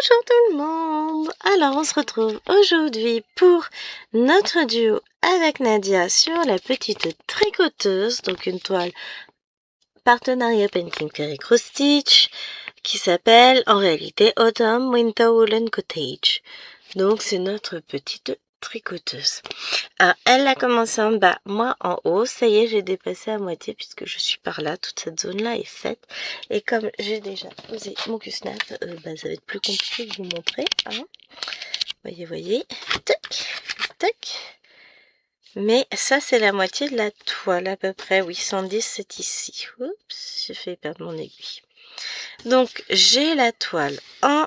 Bonjour tout le monde. Alors on se retrouve aujourd'hui pour notre duo avec Nadia sur la petite tricoteuse, donc une toile partenariat Painting Fairy Cross Stitch qui s'appelle en réalité Autumn Winter Woolen Cottage. Donc c'est notre petite tricoteuse. Alors elle a commencé en bas, moi en haut. Ça y est, j'ai dépassé à moitié puisque je suis par là. Toute cette zone là est faite. Et comme j'ai déjà posé mon cusnap, ça va être plus compliqué de vous montrer. Hein. Voyez, tac, tac. Mais ça c'est la moitié de la toile à peu près. Oui, 110 c'est ici. Oups, j'ai fait perdre mon aiguille. Donc j'ai la toile en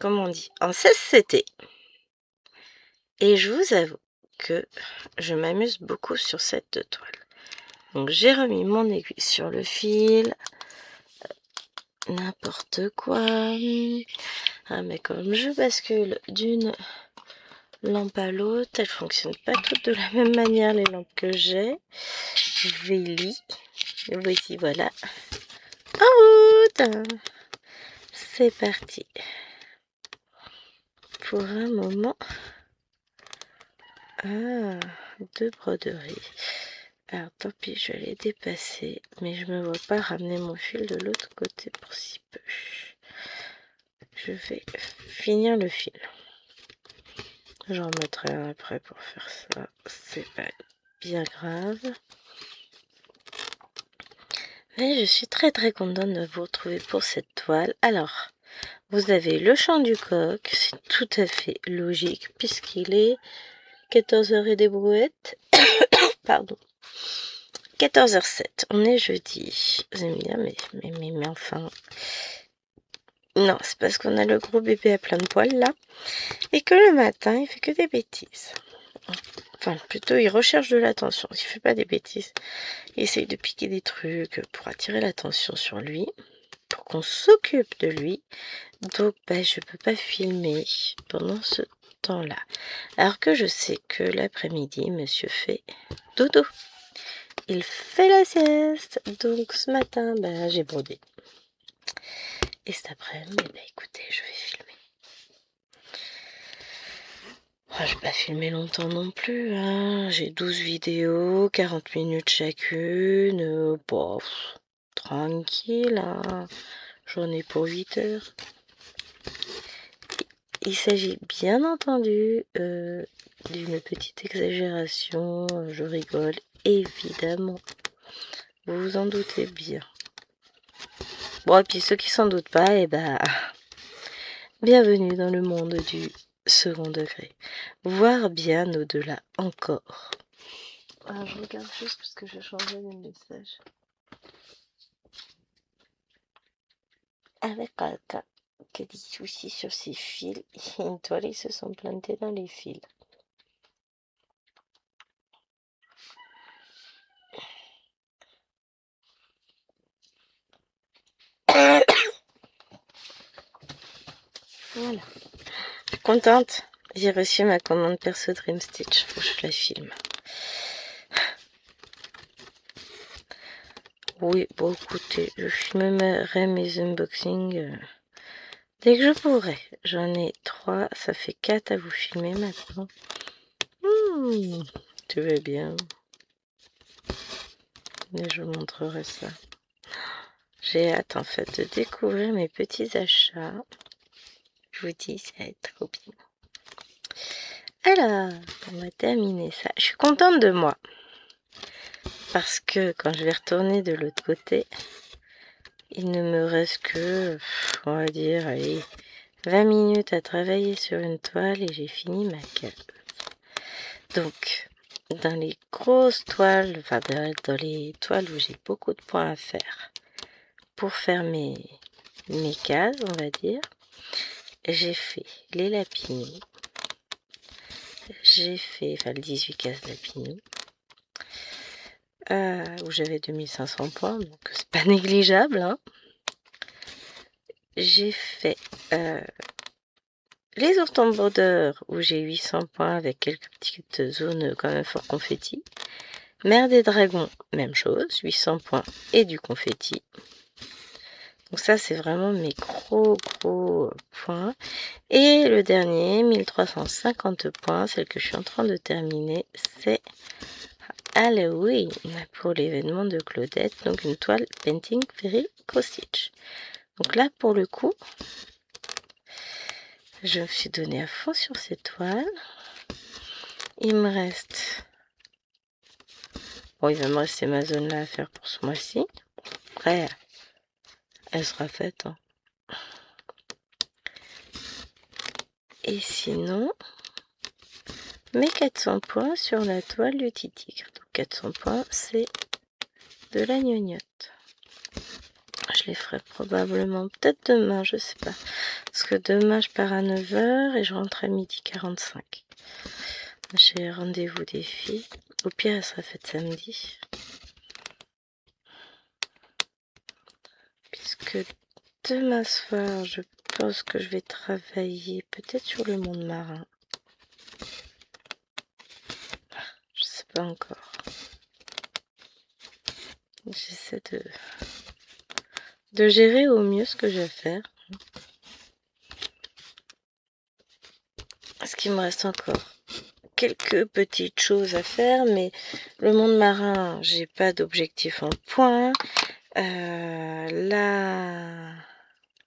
comment on dit, en 16 CT. Et je vous avoue que je m'amuse beaucoup sur cette toile. Donc j'ai remis mon aiguille sur le fil. N'importe quoi. Ah mais comme je bascule d'une lampe à l'autre, elles fonctionnent pas toutes de la même manière les lampes que j'ai. Véli. Voici, voilà. En route. C'est parti. Pour un moment. Ah, deux broderies. Alors tant pis, je vais les dépasser, mais je me vois pas ramener mon fil de l'autre côté pour si peu. Je vais finir le fil. J'en remettrai un après pour faire ça, c'est pas bien grave. Mais je suis très contente de vous retrouver pour cette toile. Alors, vous avez le chant du coq, c'est tout à fait logique puisqu'il est 14h et des brouettes. Pardon. 14h07, on est jeudi. Vous allez me dire, mais enfin... Non, c'est parce qu'on a le gros bébé à plein de poils là. Et que le matin, il fait que des bêtises. Enfin, plutôt, il recherche de l'attention. Il fait pas des bêtises. Il essaye de piquer des trucs pour attirer l'attention sur lui. Pour qu'on s'occupe de lui. Donc, je peux pas filmer pendant ce temps-là. Alors que je sais que l'après-midi, monsieur fait dodo. Il fait la sieste. Donc, ce matin, j'ai brodé. Et cet après-midi, écoutez, je vais filmer. Je vais pas filmer longtemps non plus, hein. J'ai 12 vidéos, 40 minutes chacune. Tranquille, hein. J'en ai pour 8 heures. Il s'agit bien entendu d'une petite exagération. Je rigole, évidemment. Vous vous en doutez bien. Bon, et puis ceux qui s'en doutent pas, bienvenue dans le monde du second degré. Voire bien au-delà encore. Ah, je regarde juste parce que je changeais le message. Avec quelqu'un qui a des soucis sur ses fils, et une toile, ils se sont plantés dans les fils. Voilà. Je suis contente. J'ai reçu ma commande perso Dream Stitch. Faut que je la filme. Oui, bon écoutez, je filmerai mes unboxings dès que je pourrai. J'en ai 3, ça fait 4 à vous filmer maintenant. Tu vas bien. Et je vous montrerai ça. J'ai hâte en fait de découvrir mes petits achats. Je vous dis, ça va être trop bien. Alors, on va terminer ça. Je suis contente de moi. Parce que quand je vais retourner de l'autre côté, il ne me reste que, on va dire, allez, 20 minutes à travailler sur une toile et j'ai fini ma cave. Donc, dans les grosses toiles, enfin dans les toiles où j'ai beaucoup de points à faire, pour faire mes cases, on va dire, j'ai fait les lapinous. J'ai fait, le 18 cases lapinous. Où j'avais 2500 points, donc c'est pas négligeable. Hein. J'ai fait les ourtons brodeurs où j'ai 800 points avec quelques petites zones quand même fort confetti. Mère des dragons, même chose, 800 points et du confetti. Donc ça, c'est vraiment mes gros points. Et le dernier, 1350 points, celle que je suis en train de terminer, c'est Halloween pour l'événement de Claudette. Donc une toile Painting Fairy Cross Stitch. Donc là, pour le coup, je me suis donné à fond sur cette toile. Il me reste... Bon, il va me rester ma zone là à faire pour ce mois-ci. Après, elle sera faite. Hein. Et sinon, mes 400 points sur la toile du Titigre. Donc 400 points, c'est de la gnognotte. Je les ferai probablement peut-être demain, je sais pas. Parce que demain, je pars à 9 h et je rentre à 12h45. J'ai rendez-vous des filles. Au pire, elle sera faite samedi. Puisque demain soir, je pense que je vais travailler peut-être sur le monde marin. Je sais pas encore. J'essaie de gérer au mieux ce que j'ai à faire. Parce qu'il me reste encore quelques petites choses à faire, mais le monde marin, j'ai pas d'objectif en point. La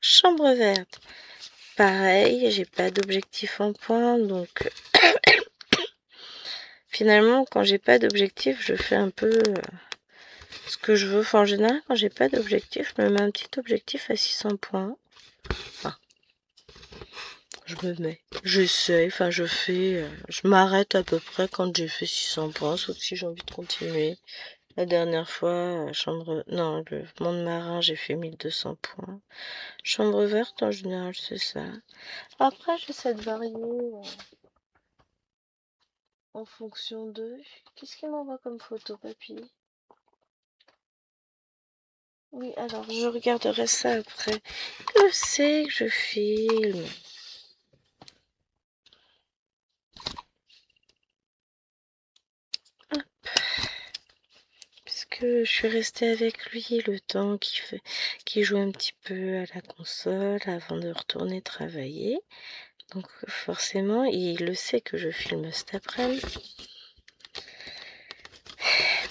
chambre verte, pareil, j'ai pas d'objectif en point, donc finalement, quand j'ai pas d'objectif, je fais un peu ce que je veux. Enfin, en général, quand j'ai pas d'objectif, je me mets un petit objectif à 600 points. Enfin, j'essaie, enfin je fais, je m'arrête à peu près quand j'ai fait 600 points, sauf si j'ai envie de continuer. La dernière fois, le monde marin, j'ai fait 1200 points. Chambre verte, en général, c'est ça. Après, j'essaie de varier en fonction de... Qu'est-ce qu'il m'envoie comme photo, papy? Oui, alors, je regarderai ça après. Que c'est que je filme? Hop. Puisque je suis restée avec lui le temps qu'il joue un petit peu à la console avant de retourner travailler. Donc forcément, il le sait que je filme cet après-midi.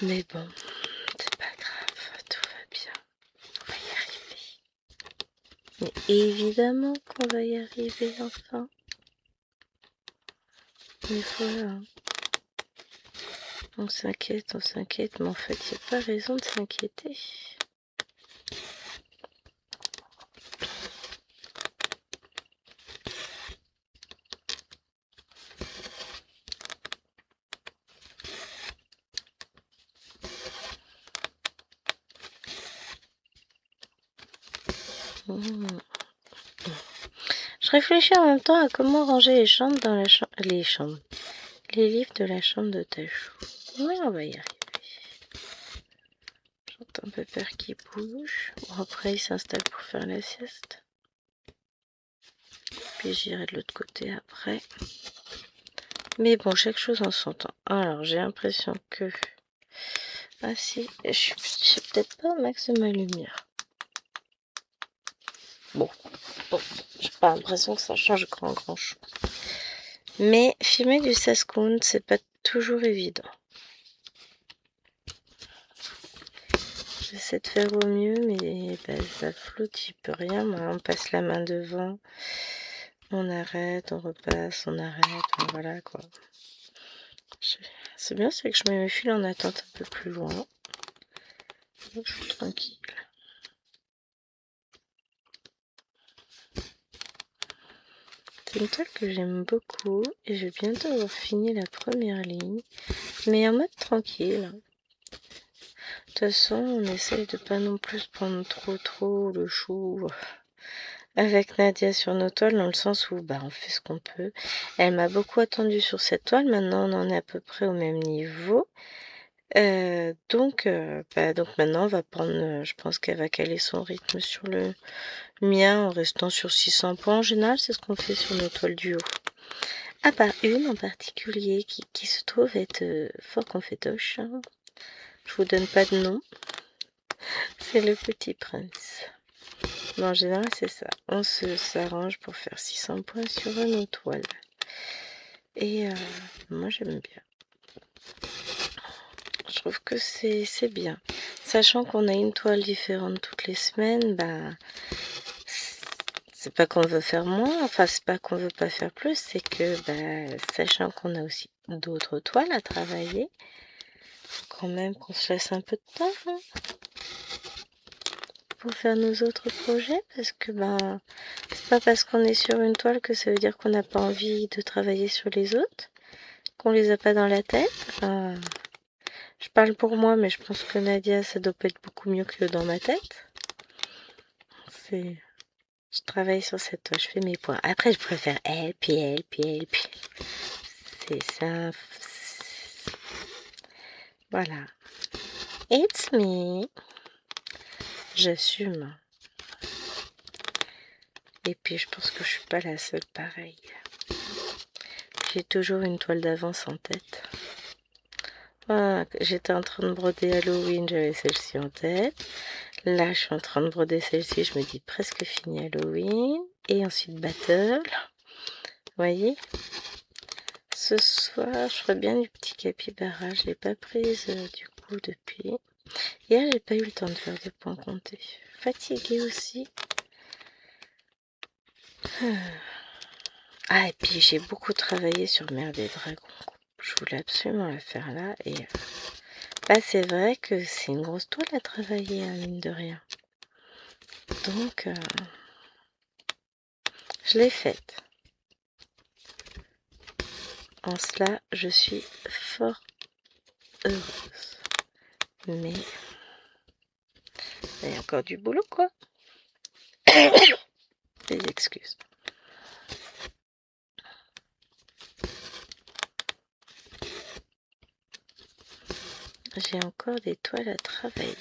Mais bon, c'est pas grave, tout va bien. On va y arriver. Mais évidemment qu'on va y arriver enfin. Mais voilà. On s'inquiète, mais en fait, il n'y a pas raison de s'inquiéter. Je réfléchis en même temps à comment ranger les chambres dans la chambre. Les livres de la chambre de Tachou. Oui, on va y arriver. J'entends Pepper qui bouge. Bon, après, il s'installe pour faire la sieste. Puis j'irai de l'autre côté après. Mais bon, chaque chose en son temps. Alors, j'ai l'impression que... Ah si, je suis peut-être pas au max de ma lumière. Bon, j'ai pas l'impression que ça change grand chose. Mais filmer du 16 count, c'est pas toujours évident. J'essaie de faire au mieux, mais ça flotte, il peut rien. On passe la main devant, on arrête, on repasse, on arrête, voilà quoi. C'est bien, c'est que je mets mes fils en attente un peu plus loin. Donc je suis tranquille. C'est une toile que j'aime beaucoup et je vais bientôt avoir fini la première ligne, mais en mode tranquille. De toute façon, on essaye de pas non plus prendre trop le chou avec Nadia sur nos toiles, dans le sens où on fait ce qu'on peut. Elle m'a beaucoup attendu sur cette toile, maintenant on en est à peu près au même niveau. Donc maintenant on va prendre, je pense qu'elle va caler son rythme sur le mien en restant sur 600 points. En général, c'est ce qu'on fait sur nos toiles du haut. À part une en particulier qui se trouve être fort confétoche. Hein. Je vous donne pas de nom. C'est le Petit Prince. Mais en général, c'est ça. On s'arrange pour faire 600 points sur une toile. Et moi, j'aime bien. Je trouve que c'est bien. Sachant qu'on a une toile différente toutes les semaines, bah, c'est pas qu'on veut faire moins, enfin, c'est pas qu'on veut pas faire plus, c'est que, bah, sachant qu'on a aussi d'autres toiles à travailler, quand même qu'on se laisse un peu de temps, hein, pour faire nos autres projets, parce que, ben, c'est pas parce qu'on est sur une toile que ça veut dire qu'on n'a pas envie de travailler sur les autres, qu'on les a pas dans la tête. Enfin, je parle pour moi, mais je pense que Nadia, ça doit pas être beaucoup mieux que dans ma tête. Je travaille sur cette toile, je fais mes points. Après, je préfère elle, puis elle, puis elle, puis elle. C'est ça. Voilà. It's me. J'assume. Et puis, je pense que je suis pas la seule pareille. J'ai toujours une toile d'avance en tête. Voilà, j'étais en train de broder Halloween, j'avais celle-ci en tête. Là, je suis en train de broder celle-ci, je me dis presque fini Halloween. Et ensuite Battle. Vous voyez? Ce soir, je ferais bien du petit capybara. Je l'ai pas prise du coup depuis. Hier, j'ai pas eu le temps de faire de points comptés. Fatiguée aussi. Ah, et puis j'ai beaucoup travaillé sur Mère des Dragons. Je voulais absolument la faire là. Et bah, c'est vrai que c'est une grosse toile à travailler, hein, mine de rien. Donc, je l'ai faite. En cela, je suis fort heureuse. Mais il y a encore du boulot, quoi. Des excuses. J'ai encore des toiles à travailler.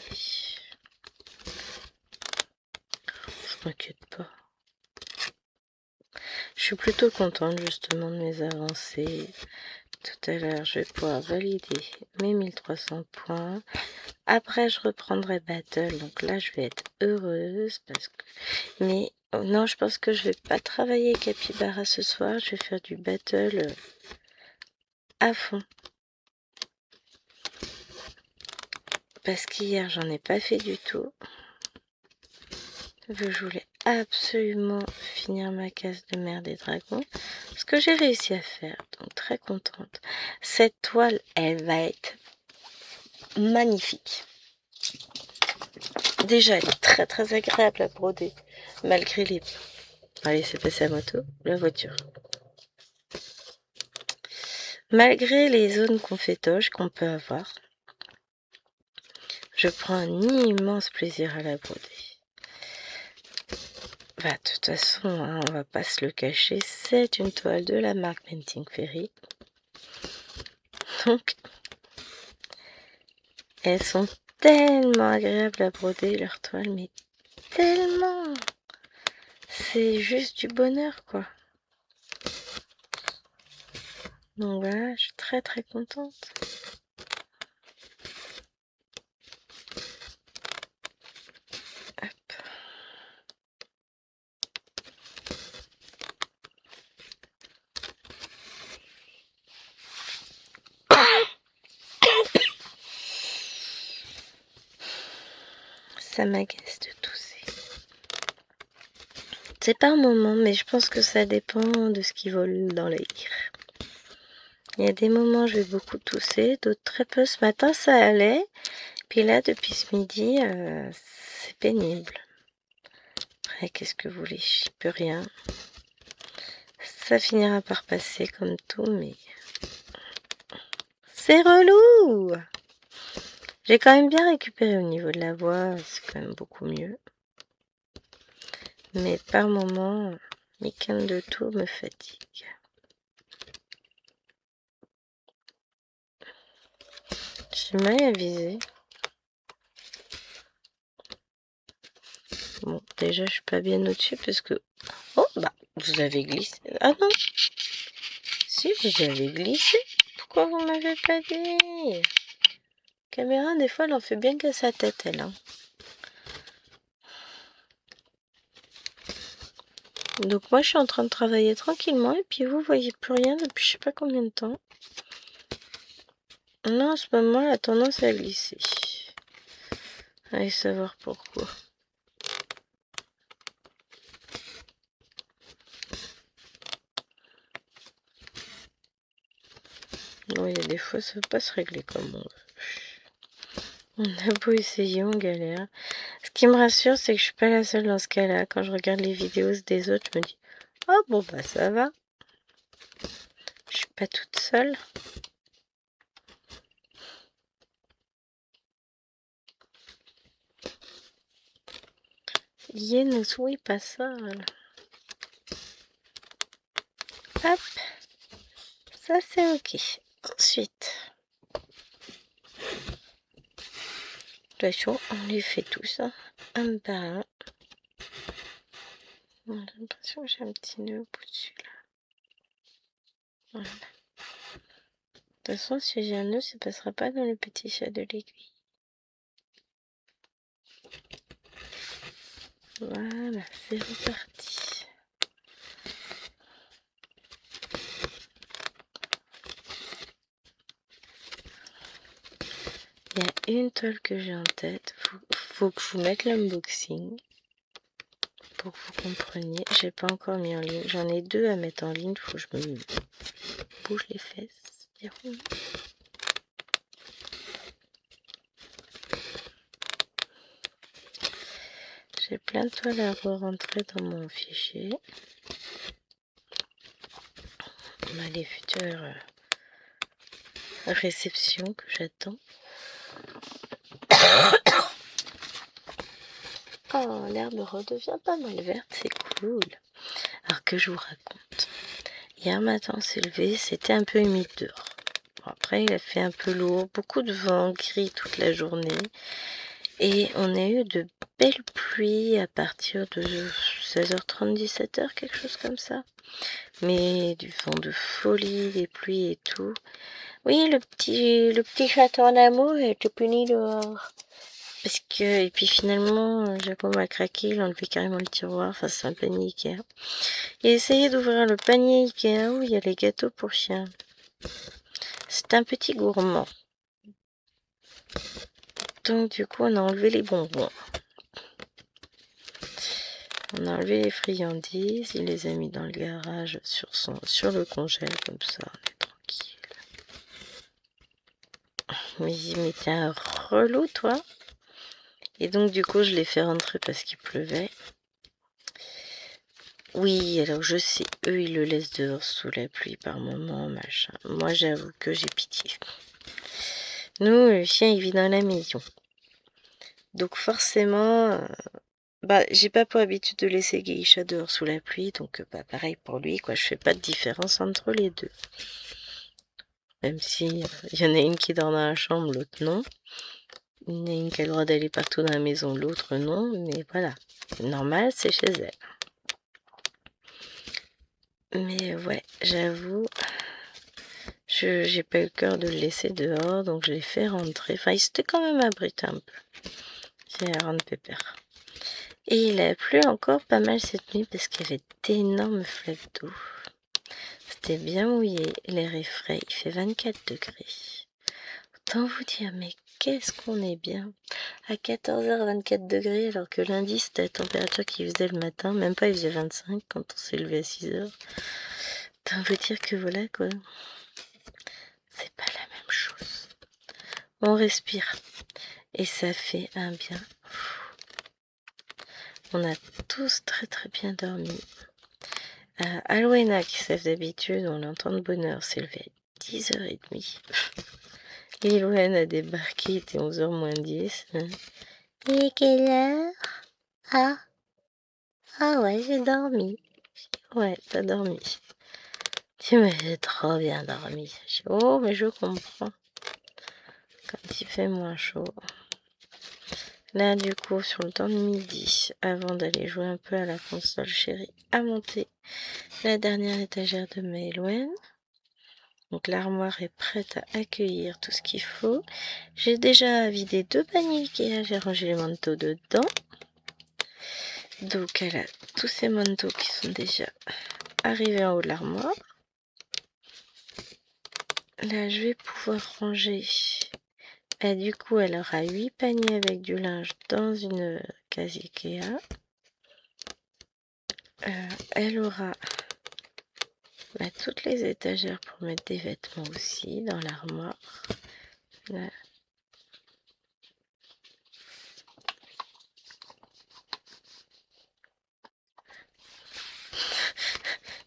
Je m'inquiète pas. Je suis plutôt contente justement de mes avancées. Tout à l'heure, je vais pouvoir valider mes 1300 points. Après, je reprendrai Battle. Donc là, je vais être heureuse. Mais non, je pense que je vais pas travailler Capybara ce soir. Je vais faire du Battle à fond. Parce qu'hier, j'en ai pas fait du tout. Je voulais absolument finir ma case de Mère des Dragons. Ce que j'ai réussi à faire. Donc très contente. Cette toile, elle va être magnifique. Déjà, elle est très très agréable à broder. Malgré les... Allez, c'est passé à moto. La voiture. Malgré les zones confétoches qu'on peut avoir, je prends un immense plaisir à la broder. Bah, de toute façon, hein, on va pas se le cacher, c'est une toile de la marque Painting Fairy. Donc, elles sont tellement agréables à broder, leurs toiles, mais tellement! C'est juste du bonheur, quoi. Donc voilà, je suis très très contente. Hop. Ça m'agace de tousser. C'est par moment, mais je pense que ça dépend de ce qui vole dans l'air. Il y a des moments où je vais beaucoup tousser, d'autres très peu. Ce matin, ça allait. Puis là, depuis ce midi, c'est pénible. Après, qu'est-ce que vous voulez? J'y peux rien. Ça finira par passer comme tout, mais... C'est relou! J'ai quand même bien récupéré au niveau de la voix, c'est quand même beaucoup mieux. Mais par moments, mes cannes de tour me fatiguent. J'ai mal à viser. Bon, déjà, je suis pas bien au-dessus parce que... Oh, bah, vous avez glissé. Ah non! Si, vous avez glissé. Pourquoi vous m'avez pas dit? Caméra, des fois, elle en fait bien qu'à sa tête, elle. Hein. Donc moi je suis en train de travailler tranquillement et puis vous voyez plus rien depuis je sais pas combien de temps. Là en ce moment la tendance est à glisser. Allez savoir pourquoi. Bon, il y a des fois ça ne veut pas se régler comme on veut. On a beau essayer, on galère. Ce qui me rassure, c'est que je suis pas la seule dans ce cas-là. Quand je regarde les vidéos des autres, je me dis oh bon bah ça va. Je suis pas toute seule. Je ne suis pas seule. Hop, ça c'est ok. Ensuite, de toute façon, on les fait tous, hein, un par un. J'ai l'impression que j'ai un petit nœud au bout dessus là. Voilà. De toute façon, si j'ai un nœud, ça passera pas dans le petit chat de l'aiguille. Voilà, c'est reparti. Il y a une toile que j'ai en tête. Faut que je vous mette l'unboxing pour que vous compreniez. J'ai pas encore mis en ligne. J'en ai deux à mettre en ligne. Faut que je me bouge les fesses. J'ai plein de toiles à re-rentrer dans mon fichier. On a les futures réceptions que j'attends. Oh, l'herbe redevient pas mal verte, c'est cool. Alors que je vous raconte. Hier matin, on s'est levé, c'était un peu humide dehors. Bon, après, il a fait un peu lourd, beaucoup de vent, gris toute la journée. Et on a eu de belles pluies à partir de 16h30, 17h, quelque chose comme ça. Mais du vent de folie, des pluies et tout. Oui, le petit chaton en amour était puni dehors. Parce que, et puis finalement, Jacob a craqué, il a enlevé carrément le tiroir, enfin c'est un panier Ikea. Il a essayé d'ouvrir le panier Ikea où il y a les gâteaux pour chiens. C'est un petit gourmand. Donc du coup, on a enlevé les bonbons. On a enlevé les friandises, il les a mis dans le garage sur le congèle, comme ça, on est tranquille. Mais t'es un relou, toi. Et donc du coup, je l'ai fait rentrer parce qu'il pleuvait. Oui, alors je sais, eux ils le laissent dehors sous la pluie par moment, machin. Moi j'avoue que j'ai pitié. Nous, le chien il vit dans la maison. Donc forcément, j'ai pas pour habitude de laisser Geisha dehors sous la pluie, donc pareil pour lui, quoi. Je fais pas de différence entre les deux. Même si y en a une qui dort dans la chambre, l'autre non. Il y en a une qui a le droit d'aller partout dans la maison, l'autre non, mais voilà. Normal, c'est chez elle. Mais ouais, j'avoue, j'ai pas eu le cœur de le laisser dehors, donc je l'ai fait rentrer. Enfin, il s'était quand même abrité un peu. C'est un rendre pépère. Et il a plu encore pas mal cette nuit parce qu'il y avait d'énormes flaques d'eau. C'était bien mouillé, l'air est frais, il fait 24 degrés. Autant vous dire, mais qu'est-ce qu'on est bien. À 14h, 24 degrés, alors que lundi, c'était la température qu'il faisait le matin. Même pas, il faisait 25 quand on s'est levé à 6h. Autant vous dire que voilà, quoi. C'est pas la même chose. On respire. Et ça fait un bien fou. On a tous très très bien dormi. Alwena, qui s'est d'habitude, on l'entend de bonne heure, s'est levée à 10h30. Et Louen a débarqué, il était 11h moins 10. Et quelle heure? Ah ouais, j'ai dormi. Ouais, t'as dormi. Tiens, mais j'ai trop bien dormi. Oh, mais je comprends. Quand il fait moins chaud. Là, du coup, sur le temps de midi, avant d'aller jouer un peu à la console, chérie a monté la dernière étagère de Maëlouen. Donc l'armoire est prête à accueillir tout ce qu'il faut. J'ai déjà vidé 2 paniers Ikea, j'ai rangé les manteaux dedans. Donc elle a tous ses manteaux qui sont déjà arrivés en haut de l'armoire. Là je vais pouvoir ranger. Et du coup elle aura 8 paniers avec du linge dans une case Ikea. Elle aura toutes les étagères pour mettre des vêtements aussi dans l'armoire. Là.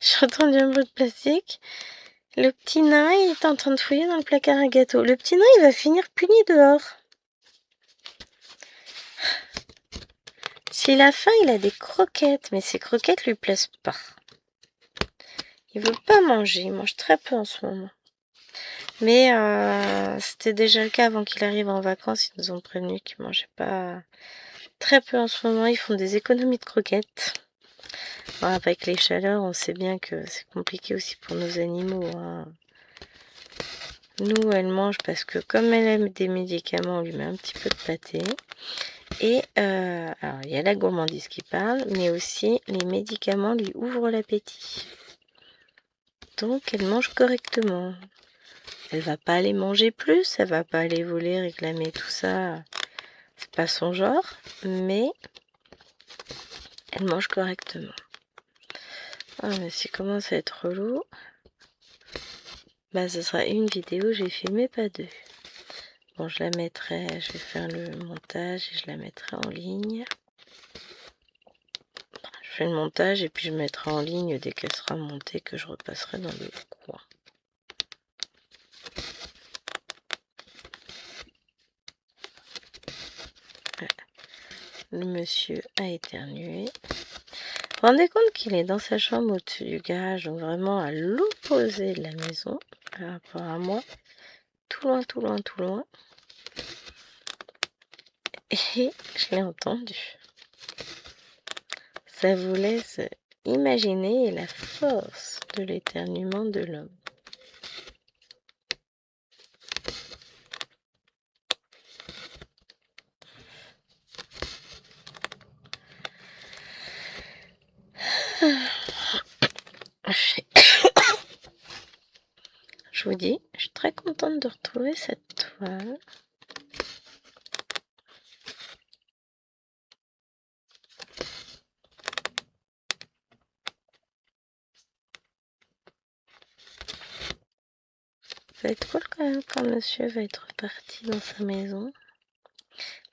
J'ai entendu un bruit de plastique. Le petit nain il est en train de fouiller dans le placard à gâteaux. Le petit nain il va finir puni dehors. S'il a faim, il a des croquettes, mais ces croquettes lui plaisent pas. Il veut pas manger, il mange très peu en ce moment. Mais c'était déjà le cas avant qu'il arrive en vacances. Ils nous ont prévenu qu'il mangeait pas très peu en ce moment. Ils font des économies de croquettes. Bon, avec les chaleurs, on sait bien que c'est compliqué aussi pour nos animaux. Hein. Nous, elle mange parce que comme elle aime des médicaments, on lui met un petit peu de pâté. Et alors, il y a la gourmandise qui parle, mais aussi les médicaments lui ouvrent l'appétit. Donc, elle mange correctement. Elle va pas aller manger plus, elle va pas aller voler, réclamer tout ça. C'est pas son genre, mais elle mange correctement. Ah, mais si commence à être relou, bah ce sera une vidéo, j'ai filmé pas deux. Bon, je la mettrai, je vais faire le montage et je la mettrai en ligne. Je fais le montage et puis je mettrai en ligne dès qu'elle sera montée, que je repasserai dans le coin. Voilà. Le monsieur a éternué. Vous vous rendez compte qu'il est dans sa chambre au-dessus du garage, donc vraiment à l'opposé de la maison, par rapport à moi. Tout loin, tout loin, tout loin. Et je l'ai entendu. Ça vous laisse imaginer la force de l'éternuement de l'homme. Je vous dis, je suis très contente de retrouver cette toile. Ça va être cool quand même quand monsieur va être reparti dans sa maison.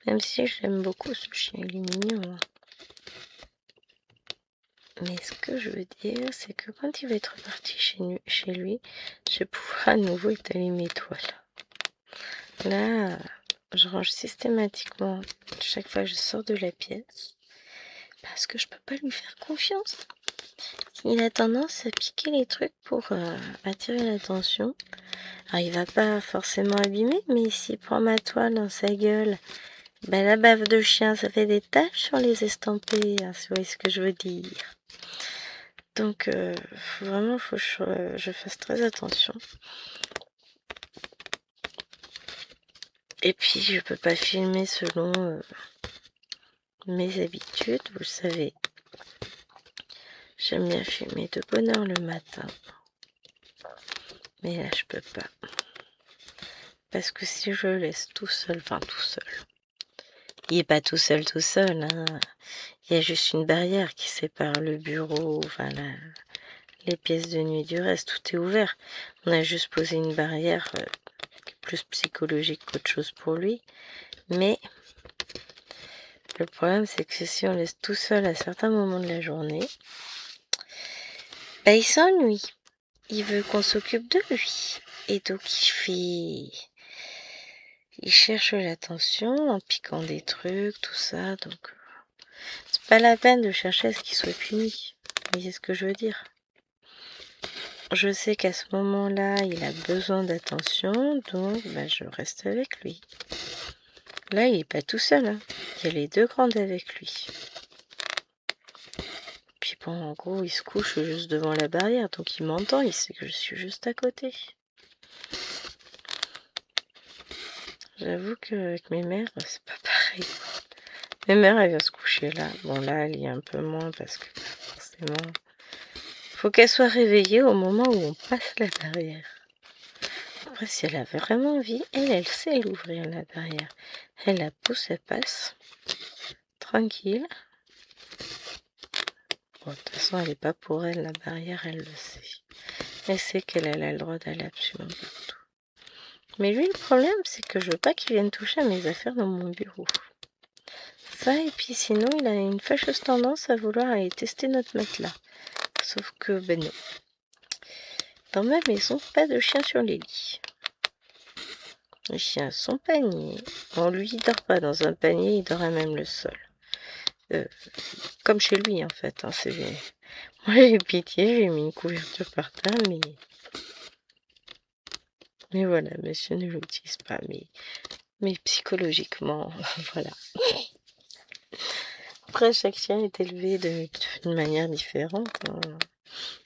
Même si je l'aime beaucoup, ce chien, il est mignon. Hein. Mais ce que je veux dire, c'est que quand il va être reparti chez lui, je vais pouvoir à nouveau étaler mes toiles. Là, je range systématiquement chaque fois que je sors de la pièce. Parce que je peux pas lui faire confiance. Il a tendance à piquer les trucs pour attirer l'attention. Alors il va pas forcément abîmer, mais s'il prend ma toile dans sa gueule, ben la bave de chien, ça fait des taches sur les estampés, hein, si vous voyez ce que je veux dire. Donc vraiment, faut que je fasse très attention. Et puis je peux pas filmer selon mes habitudes, vous le savez. J'aime bien filmer de bonne heure le matin. Mais là je peux pas. Parce que si je le laisse tout seul, enfin tout seul. Il n'est pas tout seul, hein. Il y a juste une barrière qui sépare le bureau, enfin les pièces de nuit du reste, tout est ouvert. On a juste posé une barrière plus psychologique qu'autre chose pour lui. Mais le problème, c'est que si on laisse tout seul à certains moments de la journée, bah, il s'ennuie. Il veut qu'on s'occupe de lui. Et donc il cherche l'attention en piquant des trucs, tout ça. Donc c'est pas la peine de chercher à ce qu'il soit puni. Vous voyez ce que je veux dire? Je sais qu'à ce moment-là, il a besoin d'attention, donc bah, je reste avec lui. Là, il n'est pas tout seul. Hein. Il y a les deux grandes avec lui. Puis bon, en gros, il se couche juste devant la barrière, donc il m'entend, il sait que je suis juste à côté. J'avoue qu'avec mes mères, c'est pas pareil. Ma mère, elle vient se coucher là. Bon, là, elle y est un peu moins parce que forcément, faut qu'elle soit réveillée au moment où on passe la barrière. Après, si elle a vraiment envie, elle sait l'ouvrir la barrière. Elle la pousse, elle passe. Tranquille. Bon, de toute façon, elle n'est pas pour elle, la barrière, elle le sait. Elle sait qu'elle a le droit d'aller absolument partout. Mais lui, le problème, c'est que je veux pas qu'il vienne toucher à mes affaires dans mon bureau. Ça, et puis sinon, il a une fâcheuse tendance à vouloir aller tester notre matelas. Sauf que, ben non. Dans ma maison, pas de chien sur les lits. Les chiens sont paniers. Bon, lui, il dort pas dans un panier, il dort à même le sol. Comme chez lui, en fait. Hein, moi, j'ai pitié, j'ai mis une couverture par terre, mais voilà, monsieur ne l'utilise pas. Mais psychologiquement, voilà. Après, chaque chien est élevé d'une manière différente. Hein.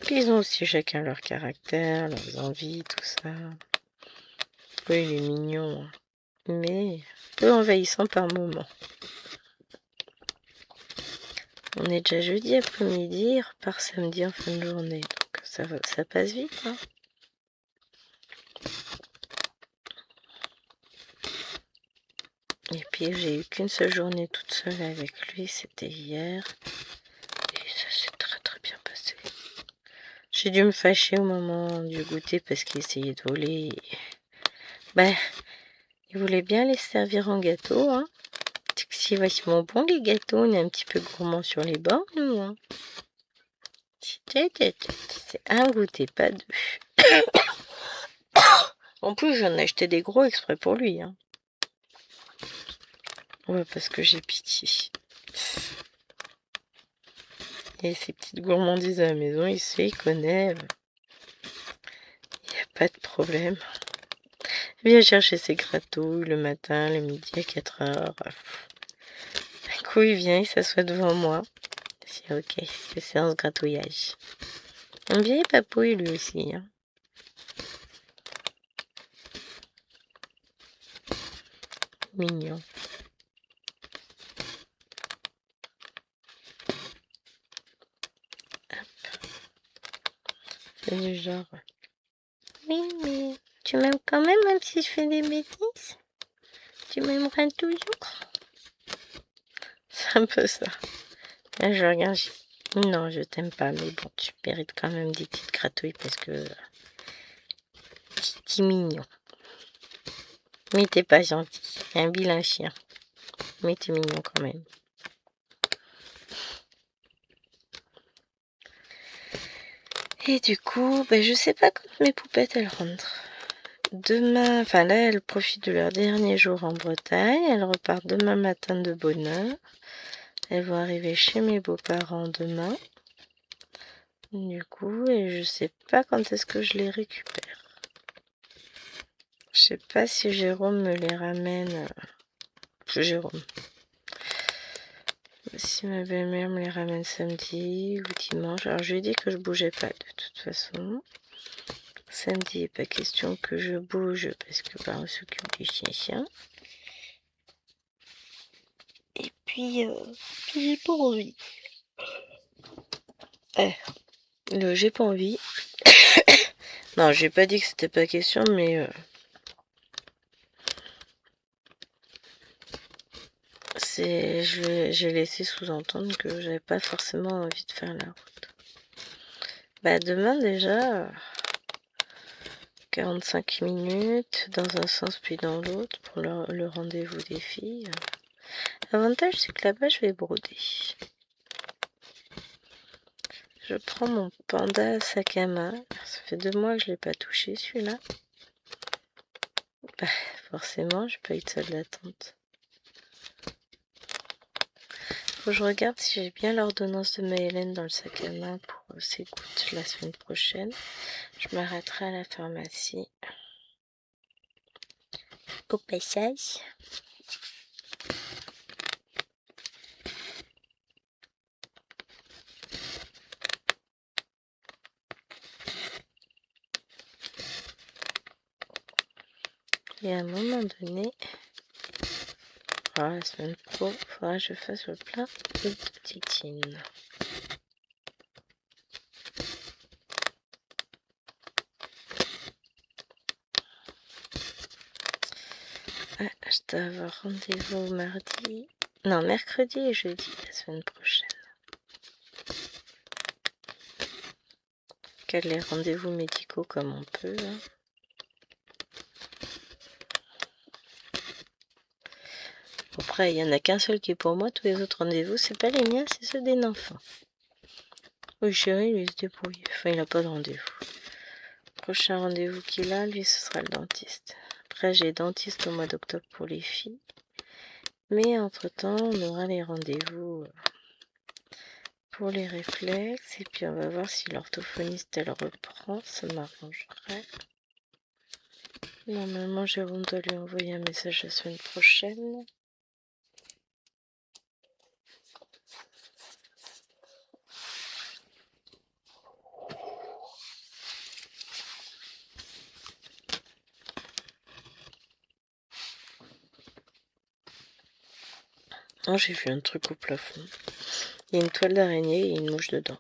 Puis ils ont aussi chacun leur caractère, leurs envies, tout ça. Oui, il est mignon, hein. Mais peu envahissant par moments. On est déjà jeudi après-midi, il repart samedi en fin de journée. Donc ça passe vite. Hein. Et puis j'ai eu qu'une seule journée toute seule avec lui, c'était hier. Et ça s'est très très bien passé. J'ai dû me fâcher au moment du goûter parce qu'il essayait de voler. Ben, il voulait bien les servir en gâteau. Hein. C'est vachement bon les gâteaux, on est un petit peu gourmand sur les bords, nous. Hein. C'est un goûter, pas deux. En plus, j'en ai acheté des gros exprès pour lui. Hein. Ouais, parce que j'ai pitié. Et ces petites gourmandises à la maison, il sait, il connaît. Il n'y a pas de problème. Il vient chercher ses gratouilles le matin, le midi à 4 heures. Un coup, il vient, il s'assoit devant moi. Je dis, ok, c'est séance gratouillage. Un vieil papouille, lui aussi. Hein. Mignon. C'est du genre. Oui, mais tu m'aimes quand même si je fais des bêtises? Tu m'aimeras toujours? C'est un peu ça. Là, je regarde, je dis, non, je t'aime pas, mais bon, tu mérites quand même des petites gratouilles parce que t'es mignon. Mais t'es pas gentil. Un vilain chien. Mais t'es mignon quand même. Et du coup, ben, je sais pas quand mes poupettes elles rentrent. Demain, enfin là, elles profitent de leur dernier jour en Bretagne. Elles repartent demain matin de bonne heure. Elles vont arriver chez mes beaux-parents demain. Du coup, et je sais pas quand est-ce que je les récupère. Je sais pas si Jérôme me les ramène. Jérôme. Si ma belle-mère me les ramène samedi ou dimanche. Alors, je lui ai dit que je bougeais pas de toute façon. Samedi, pas question que je bouge parce que bah, on s'occupe des chiens. Et puis, j'ai pas envie. J'ai pas envie. Non, j'ai pas dit que c'était pas question, mais j'ai laissé sous-entendre que j'avais pas forcément envie de faire la route. Bah demain déjà, 45 minutes dans un sens puis dans l'autre pour le rendez-vous des filles. L'avantage c'est que là-bas je vais broder. Je prends mon panda sac à main. Ça fait 2 mois que je l'ai pas touché celui-là. Bah forcément j'ai pas eu de salle d'attente. Faut que je regarde si j'ai bien l'ordonnance de Maëlène dans le sac à main pour ses gouttes la semaine prochaine. Je m'arrêterai à la pharmacie. Au passage. Et à un moment donné, la semaine Bon, faudra que je fasse le plein de titine. Ah, je dois avoir rendez-vous mardi. Non, mercredi et jeudi la semaine prochaine. Quels les rendez-vous médicaux comme on peut. Hein. Après, il n'y en a qu'un seul qui est pour moi. Tous les autres rendez-vous, c'est pas les miens, c'est ceux des enfants. Oui, chérie, lui, il se débrouille. Enfin, il n'a pas de rendez-vous. Prochain rendez-vous qu'il a, lui, ce sera le dentiste. Après, j'ai dentiste au mois d'octobre pour les filles. Mais entre-temps, on aura les rendez-vous pour les réflexes. Et puis, on va voir si l'orthophoniste, elle reprend. Ça m'arrangerait. Normalement, Jérôme doit lui envoyer un message la semaine prochaine. Oh, j'ai vu un truc au plafond. Il y a une toile d'araignée et une mouche dedans.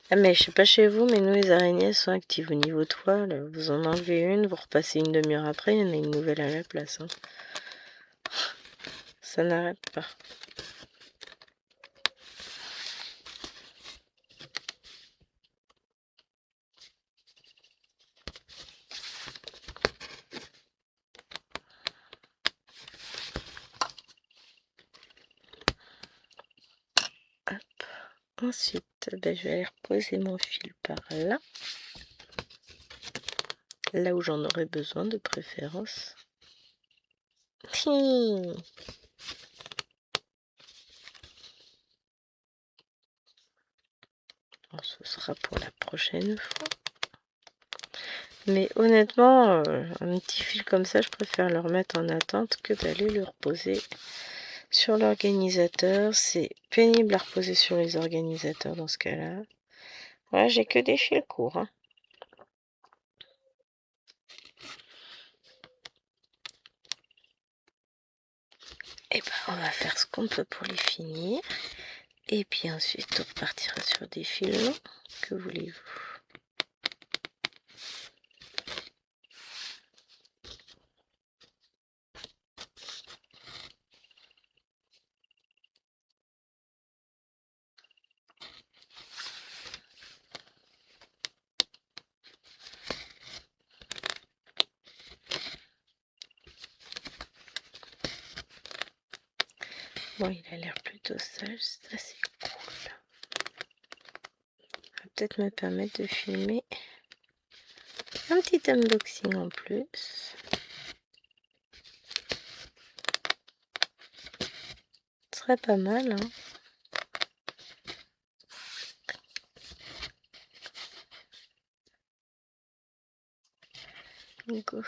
Ah mais je sais pas chez vous, mais nous les araignées sont actives au niveau toile. Vous en enlevez une, vous repassez une demi-heure après, il y en a une nouvelle à la place. Hein. Ça n'arrête pas. Hop. Ensuite, ben, je vais aller reposer mon fil par là. Là où j'en aurais besoin de préférence. Bon, ce sera pour la prochaine fois. Mais honnêtement, un petit fil comme ça, je préfère le remettre en attente que d'aller le reposer sur l'organisateur. C'est pénible à reposer sur les organisateurs dans ce cas-là. Voilà, j'ai que des fils courts. Hein. Et ben, on va faire ce qu'on peut pour les finir. Et puis ensuite, on repartira sur des fils longs. Que voulez-vous? Bon, il a l'air plutôt sage, ça c'est cool. Ça va peut-être me permettre de filmer un petit unboxing en plus. Ce serait pas mal, hein. Go.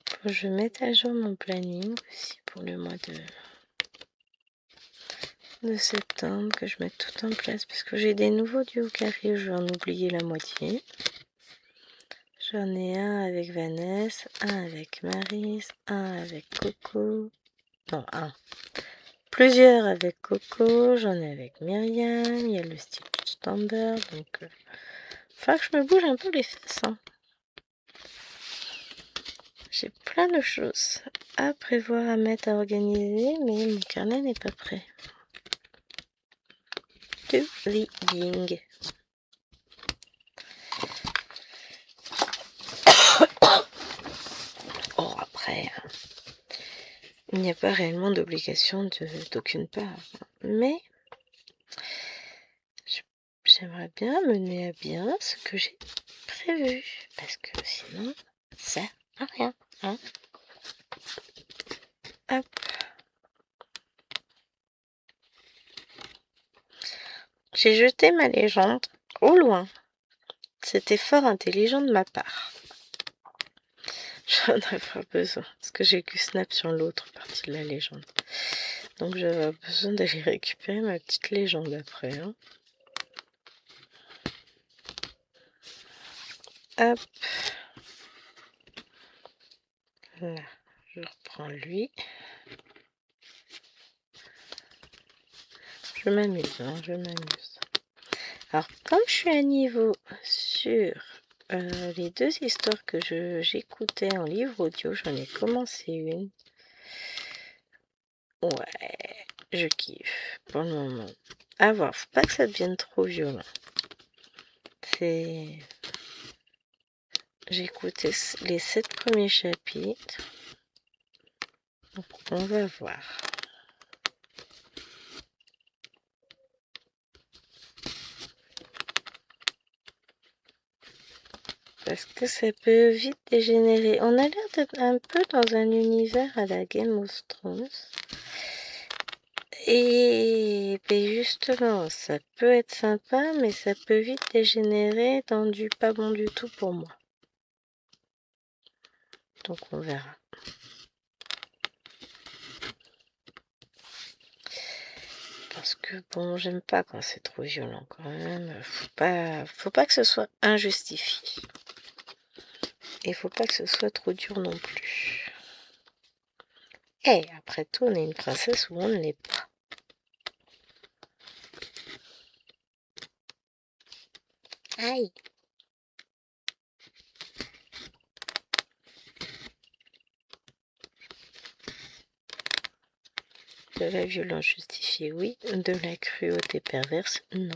Faut que je mette à jour mon planning aussi pour le mois de septembre, que je mette tout en place parce que j'ai des nouveaux duos qui arrivent, je vais en oublier la moitié. J'en ai un avec Vanessa, un avec Maryse, un avec Coco. Non, un. Plusieurs avec Coco, j'en ai avec Myriam, il y a le style Stamber, donc faut que je me bouge un peu les fesses. Hein. J'ai plein de choses à prévoir, à mettre, à organiser, mais mon carnet n'est pas prêt. To reading. Oh, après, il n'y a pas réellement d'obligation d'aucune part, mais j'aimerais bien mener à bien ce que j'ai prévu, parce que sinon, ça sert à rien. Hein. Hop. J'ai jeté ma légende au loin. C'était fort intelligent de ma part. j'en avoir besoin. Parce que j'ai que Snap sur l'autre partie de la légende. Donc j'avais besoin d'aller récupérer ma petite légende après. Hein. Hop. Là, je reprends lui. Je m'amuse, hein, je m'amuse. Alors, comme je suis à niveau sur les deux histoires que j'écoutais en livre audio, j'en ai commencé une. Ouais, je kiffe pour le moment. À voir, faut pas que ça devienne trop violent. J'ai écouté les 7 premiers chapitres. Donc, on va voir. Parce que ça peut vite dégénérer. On a l'air d'être un peu dans un univers à la Game of Thrones. Et ben justement, ça peut être sympa, mais ça peut vite dégénérer dans du pas bon du tout pour moi. Donc on verra. Parce que bon, j'aime pas quand c'est trop violent quand même. Faut pas que ce soit injustifié. Et faut pas que ce soit trop dur non plus. Et après tout, on est une princesse ou on ne l'est pas. Aïe. De la violence justifiée, oui. De la cruauté perverse, non.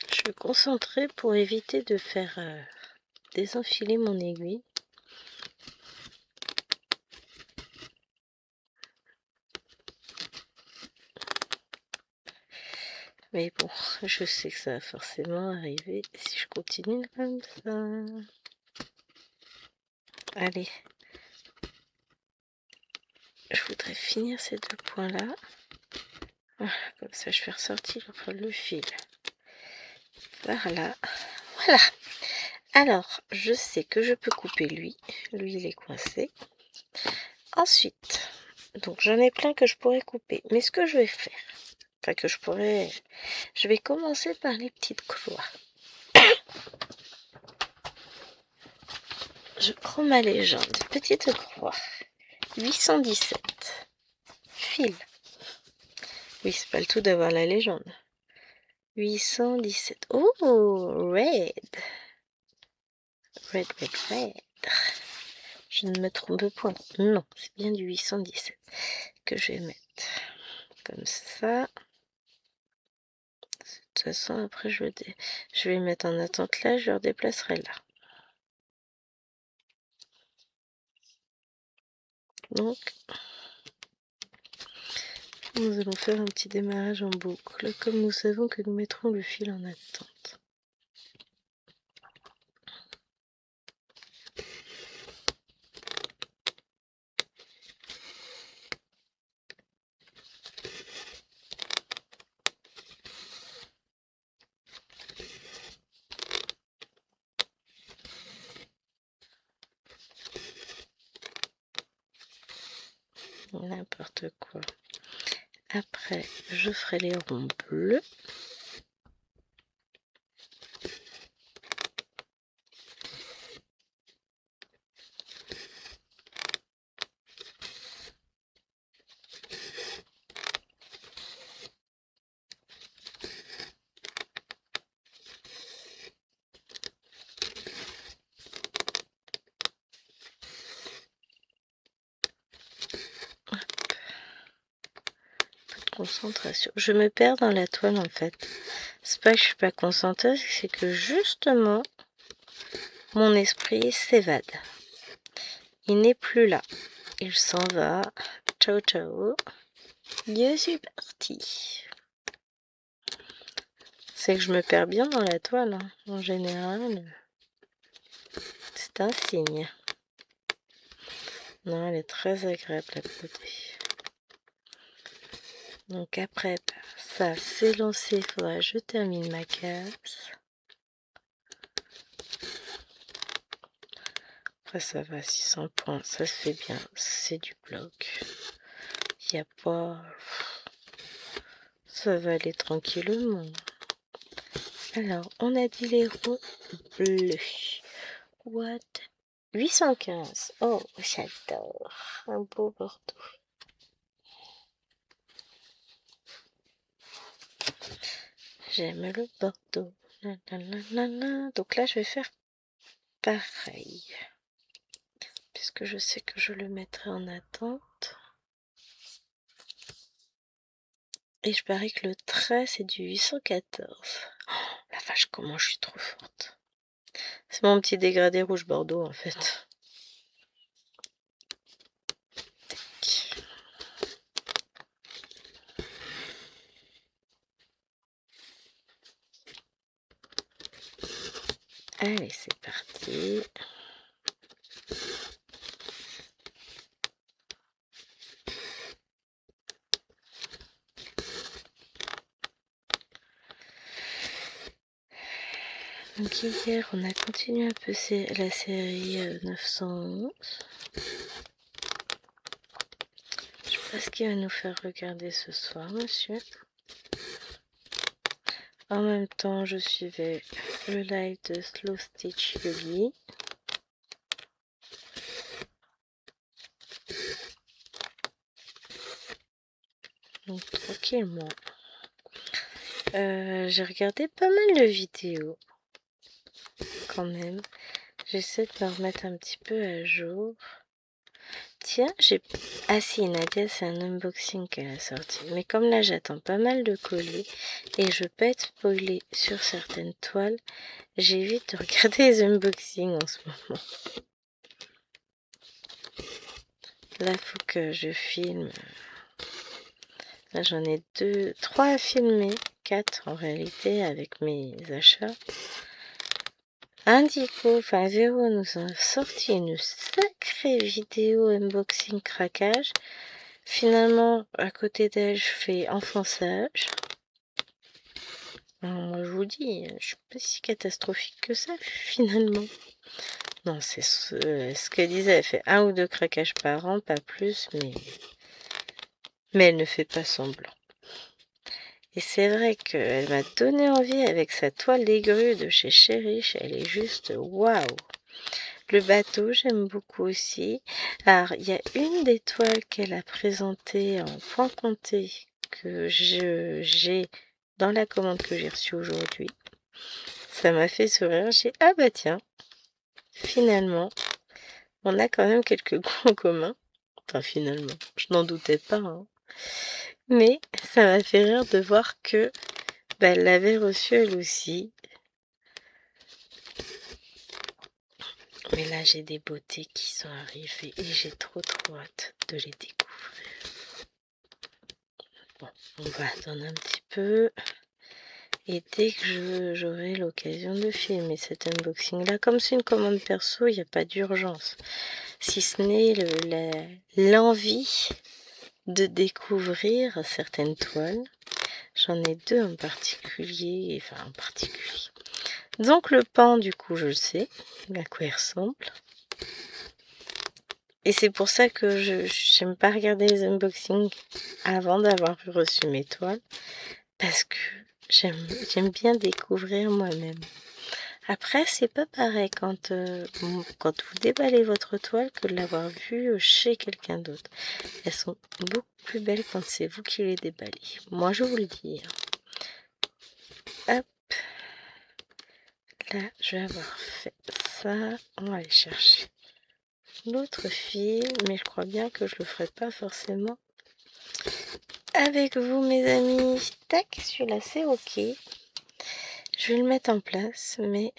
Je suis concentrée pour éviter de faire désenfiler mon aiguille. Mais bon, je sais que ça va forcément arriver si je continue comme ça. Allez. Je voudrais finir ces 2 points-là. Voilà, comme ça je fais ressortir le fil. Par là. Voilà. Alors, je sais que je peux couper lui. Lui, il est coincé. Ensuite, donc j'en ai plein que je pourrais couper. Mais ce que je vais faire, je vais commencer par les petites croix. Je prends ma légende, petite croix, 817, fil. Oui, c'est pas le tout d'avoir la légende. 817. Oh, red. Red. Je ne me trompe point. Non, c'est bien du 817 que je vais mettre. Comme ça. De toute façon, après, je vais mettre en attente là, je le redéplacerai là. Donc, nous allons faire un petit démarrage en boucle, comme nous savons que nous mettrons le fil en attente. N'importe quoi. Après, je ferai les ronds bleus. Concentration. Je me perds dans la toile en fait. C'est pas que je suis pas concentrée, c'est que justement mon esprit s'évade. Il n'est plus là. Il s'en va. Ciao ciao. Je suis partie. C'est que je me perds bien dans la toile, hein. En général. C'est un signe. Non, elle est très agréable à côté. Donc après, ça c'est lancé, il faudra que je termine ma case. Après ça va, 600 points, ça se fait bien, c'est du bloc. Il n'y a pas... Ça va aller tranquillement. Alors, on a dit les ronds bleus. What? 815. Oh, j'adore. Un beau bordeaux. J'aime le bordeaux. La, la, la, la. Donc là, je vais faire pareil. Puisque je sais que je le mettrai en attente. Et je parie que le trait, c'est du 814. Oh, la vache, comment je suis trop forte. C'est mon petit dégradé rouge bordeaux, en fait. Allez, c'est parti. Donc hier, on a continué un peu la série 911. Je sais pas ce qu'il va nous faire regarder ce soir, monsieur. En même temps, je suivais le live de Slow Stitch Yogi. Donc tranquillement. J'ai regardé pas mal de vidéos. Quand même. J'essaie de me remettre un petit peu à jour. Tiens, j'ai... Ah si, Nadia, c'est un unboxing qu'elle a sorti. Mais comme là, j'attends pas mal de colis et je peux être spoilée sur certaines toiles, j'évite de regarder les unboxings en ce moment. Là, faut que je filme. Là, j'en ai 3 à filmer. 4 en réalité avec mes achats. Indico, enfin Véro nous a sorti une sacrée vidéo unboxing craquage. Finalement, à côté d'elle, je fais enfonçage. Moi, je vous dis, je suis pas si catastrophique que ça, finalement. Non, c'est ce qu'elle disait. Elle fait 1 ou 2 craquages par an, pas plus, mais elle ne fait pas semblant. Et c'est vrai qu'elle m'a donné envie avec sa toile des grues de chez Cherish. Elle est juste waouh! Le bateau, j'aime beaucoup aussi. Alors, il y a une des toiles qu'elle a présentée en point compté que j'ai dans la commande que j'ai reçue aujourd'hui. Ça m'a fait sourire. J'ai ah bah tiens, finalement, on a quand même quelques goûts en commun. Enfin, finalement, je n'en doutais pas, hein. Mais ça m'a fait rire de voir que elle l'avait reçue elle aussi. Mais là, j'ai des beautés qui sont arrivées et j'ai trop hâte de les découvrir. Bon, on va attendre un petit peu. Et dès que j'aurai l'occasion de filmer cet unboxing-là, comme c'est une commande perso, il n'y a pas d'urgence. Si ce n'est l'envie de découvrir certaines toiles. J'en ai 2 en particulier, enfin en particulier. Donc le pan, du coup, je le sais, à quoi il ressemble. Et c'est pour ça que je n'aime pas regarder les unboxings avant d'avoir reçu mes toiles. Parce que j'aime bien découvrir moi-même. Après, c'est pas pareil quand vous déballez votre toile que de l'avoir vue chez quelqu'un d'autre. Elles sont beaucoup plus belles quand c'est vous qui les déballez. Moi, je vous le dis. Hop. Là, je vais avoir fait ça. On va aller chercher l'autre fil, mais je crois bien que je le ferai pas forcément avec vous, mes amis. Tac, celui-là, c'est ok. Je vais le mettre en place, mais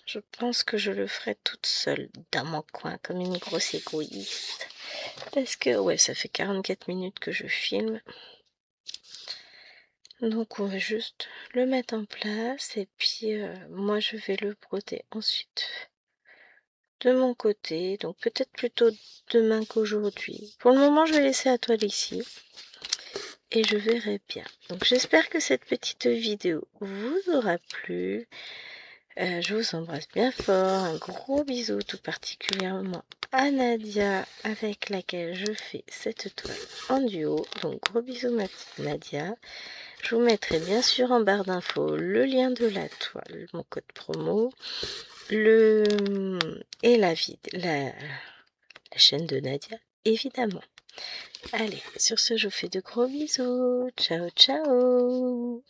je pense que je le ferai toute seule dans mon coin, comme une grosse égoïste. Parce que, ouais, ça fait 44 minutes que je filme. Donc on va juste le mettre en place et puis moi je vais le broder ensuite de mon côté, donc peut-être plutôt demain qu'aujourd'hui. Pour le moment je vais laisser la toile ici et je verrai bien. Donc j'espère que cette petite vidéo vous aura plu. Je vous embrasse bien fort, un gros bisou tout particulièrement à Nadia avec laquelle je fais cette toile en duo. Donc gros bisous ma petite Nadia. Je vous mettrai bien sûr en barre d'infos le lien de la toile, mon code promo, et la chaîne de Nadia, évidemment. Allez, sur ce, je vous fais de gros bisous. Ciao, ciao!